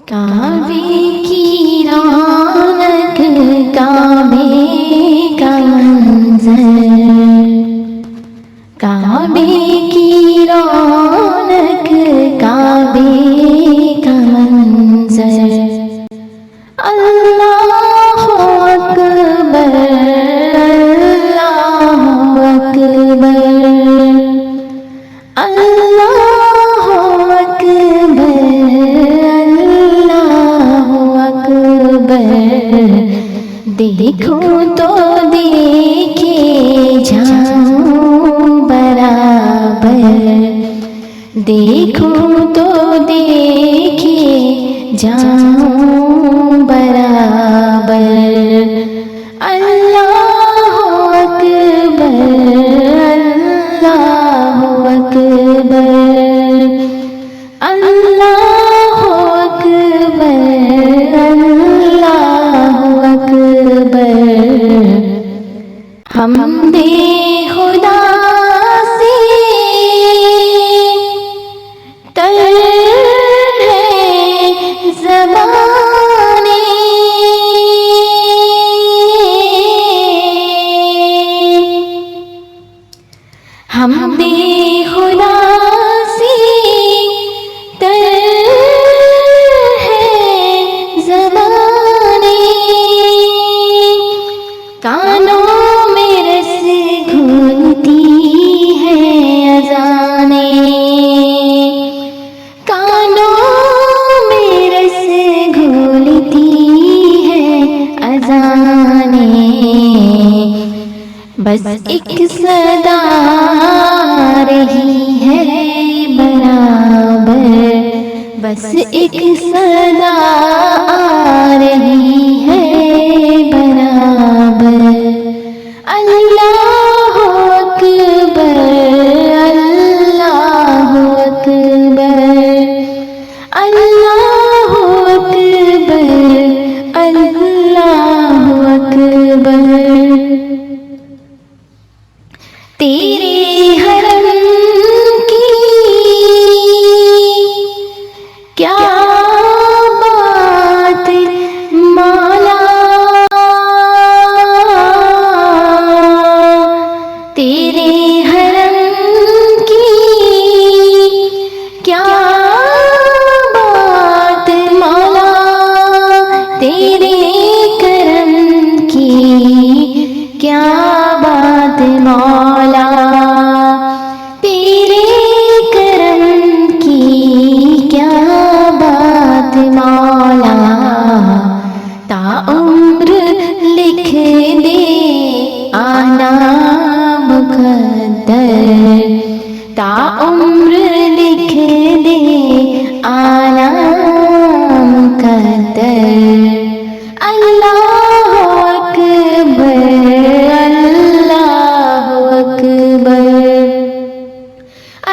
काबे की रौनक, काबे का मंज़र, काबे की रौनक, काबे का मंज़र। अल्लाहु अकबर, अल्लाहु अकबर, अल्लाहु अकबर, अल्लाहु अकबर। देखो तो देखे जाऊं बराबर, देखो तो देखे जाऊं बराबर। अल्लाहु अकबर, अल्लाहु अकबर, अल्लाहु अकबर, अल्लाहु अकबर। हमदे खुदा से तर है ज़बाने, हमदे खुदा से तर है ज़बाने। कानों में रस घूलती है अज़ाने, कानों में रस घूलती है अज़ाने। बस एक सदा रही है बराबर, बस एक सदा आ रही है बराबर। अल्लाहु अकबर, अल्लाहु अकबर, अल्लाहु अकबर, अल्लाहु अकबर। तेरे हरम की क्या बात मौला, तेरे हरम की क्या बात मौला, तेरे करम की क्या बात मौला, तेरे करम की क्या बात मौला। ताउम्र लिख दे आना मुक़द्दर, ताउम्र लिख दे आना मुक़द्दर। अल्लाहु अकबर, अल्लाहु अकबर,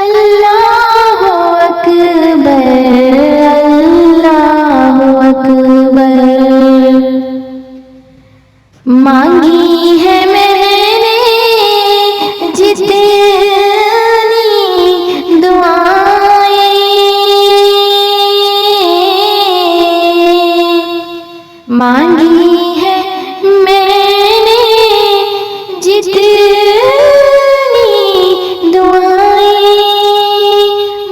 अल्लाहु अकबर, अल्लाहु अकबर। मांगी है मैंने जितनी दुआएं, मांगी है मैंने जितनी दुआएं,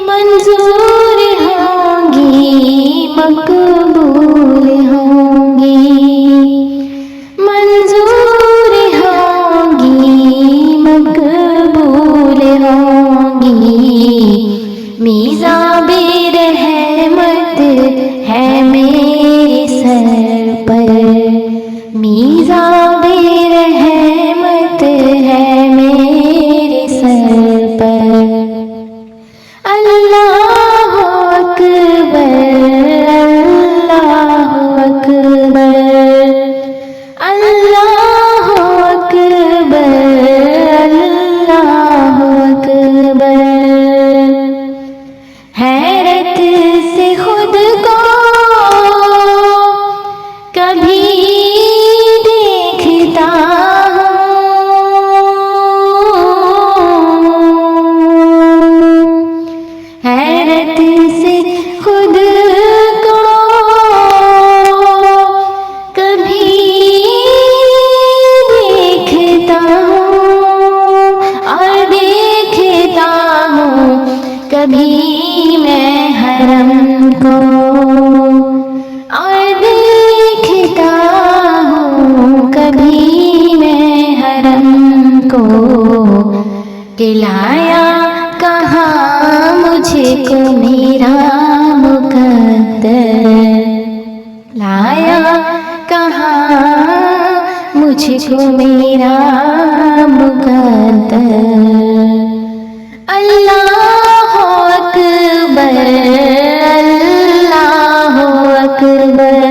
मंजूर होंगी मकबूल होंगी, मंजूर होंगी मकबूल होंगी। मीज़ाबे रहमत है मेरे सर पर, मीज़ाबे रहमत है मेरे सर पर। अल्लाहु अकबर, को, और देखता हूँ कभी मैं हरम को, कि लाया कहाँ मुझको मेरा मुकद्दर, लाया कहाँ मुझको मेरा मुकद्दर। अल्लाह अकबर, अल्लाह अकबर,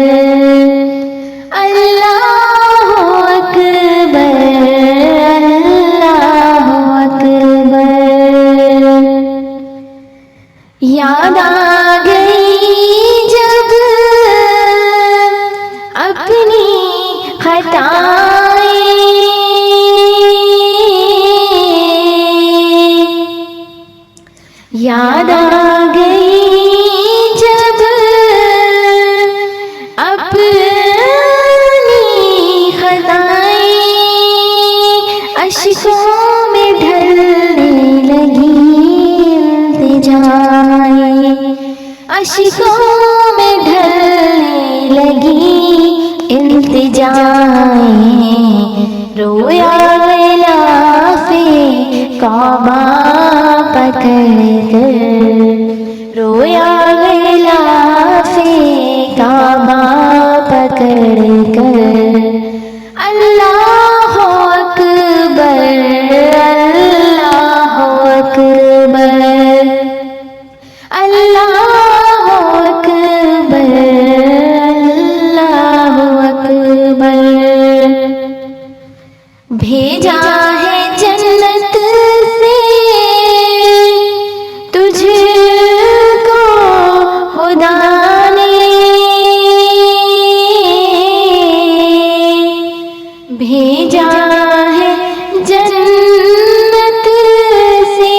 अल्लाह अकबर, अल्लाह अकबर। याद आ गई जब अपनी खताएं, याद आ गई जब अपनी खताएं, अश्कों में ढलने लगी इल्तिजाएं, अश्कों में ढलने लगी इल्तिजाएं। रोया गिलाफे कौबा पकड़ कर, रोया गिलाफे कौबा पकड़ कर। अल्लाह अकबर, अल्लाह अकबर, अल्लाह अकबर, अल्लाह अकबर। भेजा है जन्नत से तुझको खुदा ने, भेजा है जन्नत से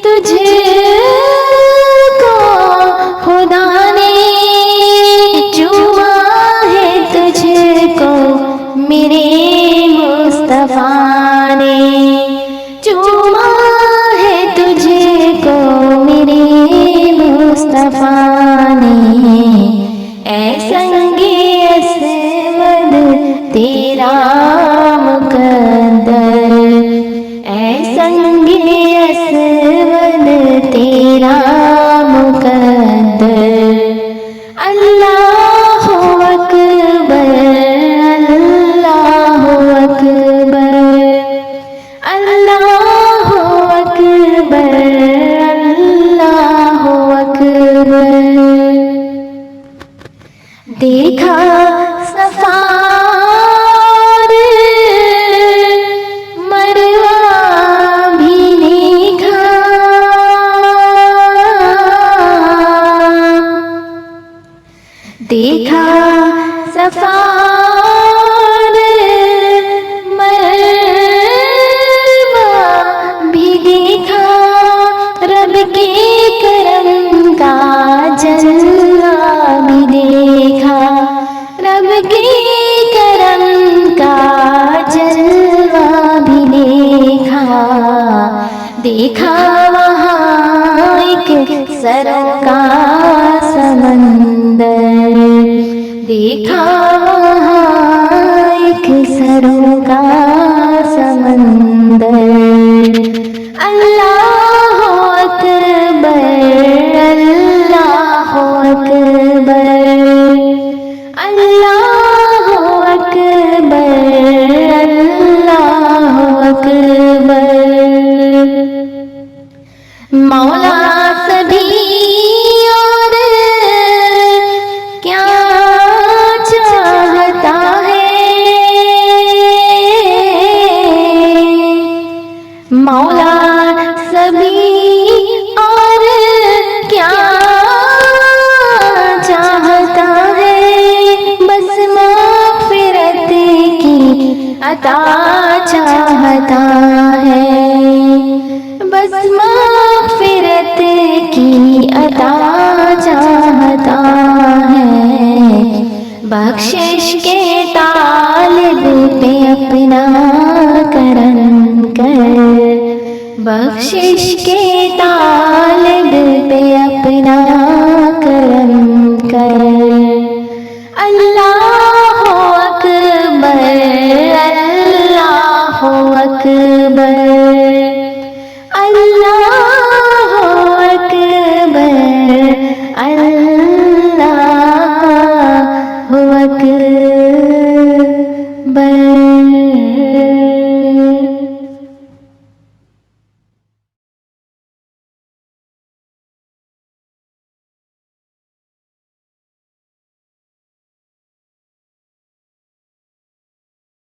तुझको खुदा ने, चूमा है तुझको मेरे मुस्तफा ने, चूमा है तुझको मेरे मुस्तफा ने। ऐ संगे असवद तेरा मुकद्दर, ऐ संगे असवद तेरा मुकद्दर। अल्लाह अकबर, अल्लाह अकबर, अल्लाह अकबर, अल्लाह अकबर। देखा सफा मरवा भी देखा, देखा सफा मरवा भी देखा, रब के करम का जलवा भी देखा, रब के करम का जलवा भी देखा। देखा वहाँ एक सरों का समंदर, देखा वहाँ एक सरों का समंदर। अल्लाह अकबर, अल्लाह अकबर, अल्लाह अकबर, अल्लाह अकबर। मौला सभी और क्या चाहता है, मौला सभी और क्या चाहता है, बस मग़फ़िरत की अता चाहता है, बस मग़फ़िरत की अता चाहता है। बख्शिश के तालिब पे अपना करम कर, बख्शिश के तालिब पे अपना करम अल्लाह